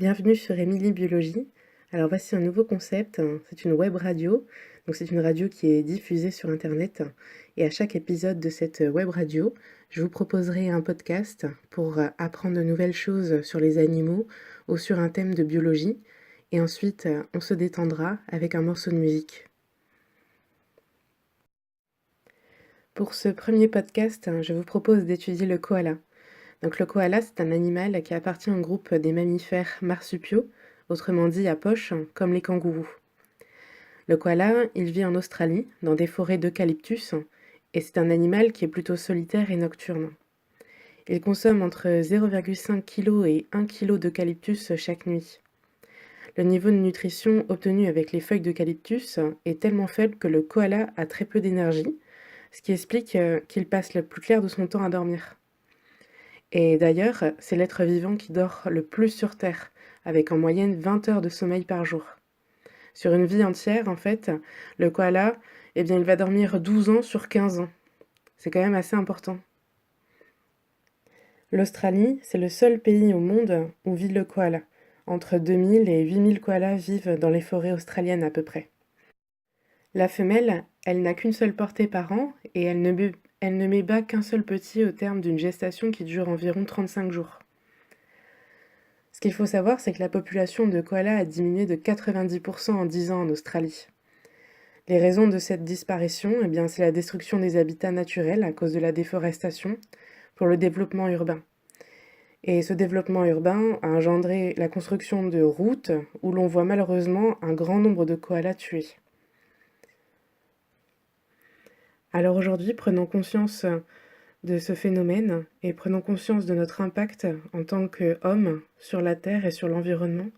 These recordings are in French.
Bienvenue sur Émilie Biologie. Alors voici un nouveau concept, c'est une web radio. Donc c'est une radio qui est diffusée sur Internet. Et à chaque épisode de cette web radio, je vous proposerai un podcast pour apprendre de nouvelles choses sur les animaux ou sur un thème de biologie. Et ensuite, on se détendra avec un morceau de musique. Pour ce premier podcast, je vous propose d'étudier le koala. Donc le koala, c'est un animal qui appartient au groupe des mammifères marsupiaux, autrement dit à poches, comme les kangourous. Le koala, il vit en Australie, dans des forêts d'eucalyptus, et c'est un animal qui est plutôt solitaire et nocturne. Il consomme entre 0,5 kg et 1 kg d'eucalyptus chaque nuit. Le niveau de nutrition obtenu avec les feuilles d'eucalyptus est tellement faible que le koala a très peu d'énergie, ce qui explique qu'il passe le plus clair de son temps à dormir. Et d'ailleurs, c'est l'être vivant qui dort le plus sur Terre, avec en moyenne 20 heures de sommeil par jour. Sur une vie entière, en fait, le koala, eh bien, il va dormir 12 ans sur 15 ans. C'est quand même assez important. L'Australie, c'est le seul pays au monde où vit le koala. Entre 2000 et 8000 koalas vivent dans les forêts australiennes à peu près. La femelle, elle n'a qu'une seule portée par an et elle ne met bas qu'un seul petit au terme d'une gestation qui dure environ 35 jours. Ce qu'il faut savoir, c'est que la population de koalas a diminué de 90% en 10 ans en Australie. Les raisons de cette disparition, eh bien, c'est la destruction des habitats naturels à cause de la déforestation pour le développement urbain. Et ce développement urbain a engendré la construction de routes où l'on voit malheureusement un grand nombre de koalas tués. Alors aujourd'hui, prenons conscience de ce phénomène et prenons conscience de notre impact en tant qu'hommes sur la Terre et sur l'environnement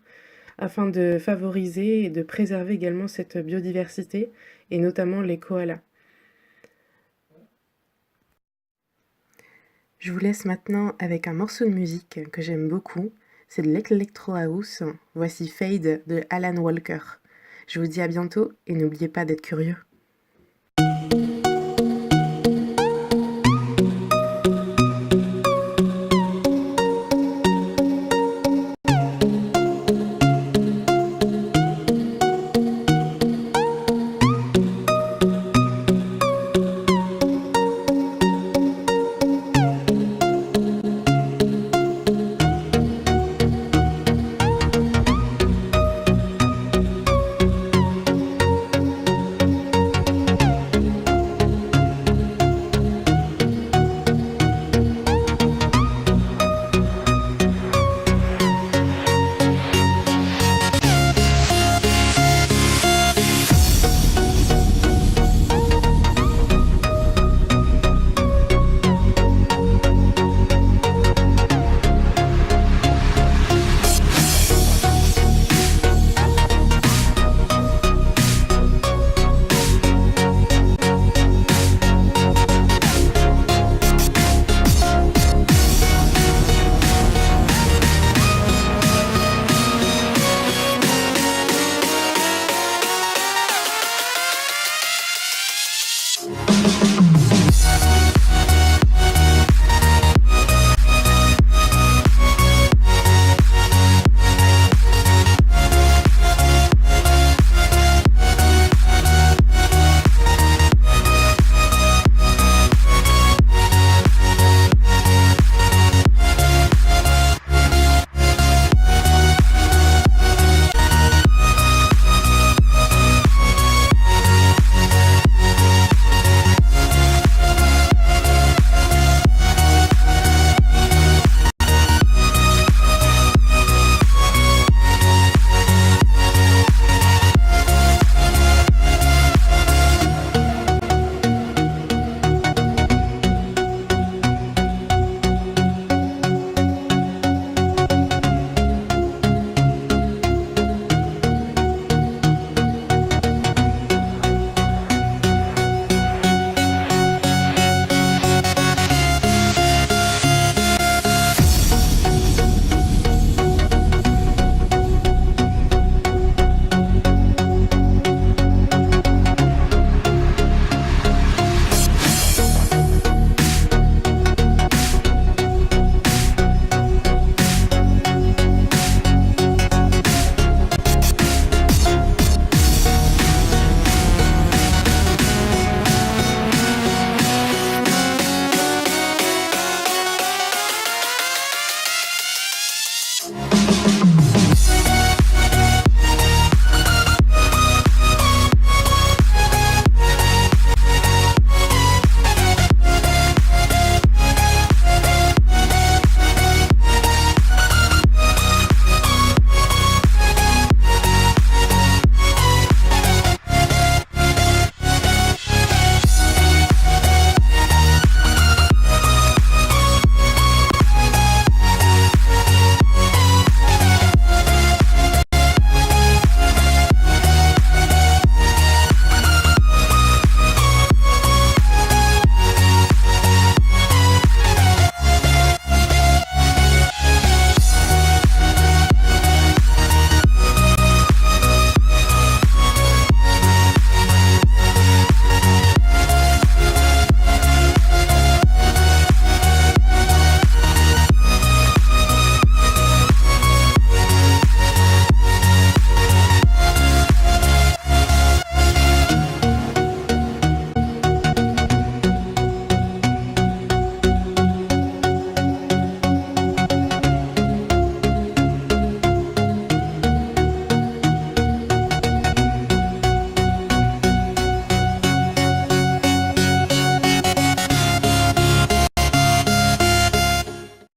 afin de favoriser et de préserver également cette biodiversité et notamment les koalas. Je vous laisse maintenant avec un morceau de musique que j'aime beaucoup, c'est de l'Electro House, voici Fade de Alan Walker. Je vous dis à bientôt et n'oubliez pas d'être curieux.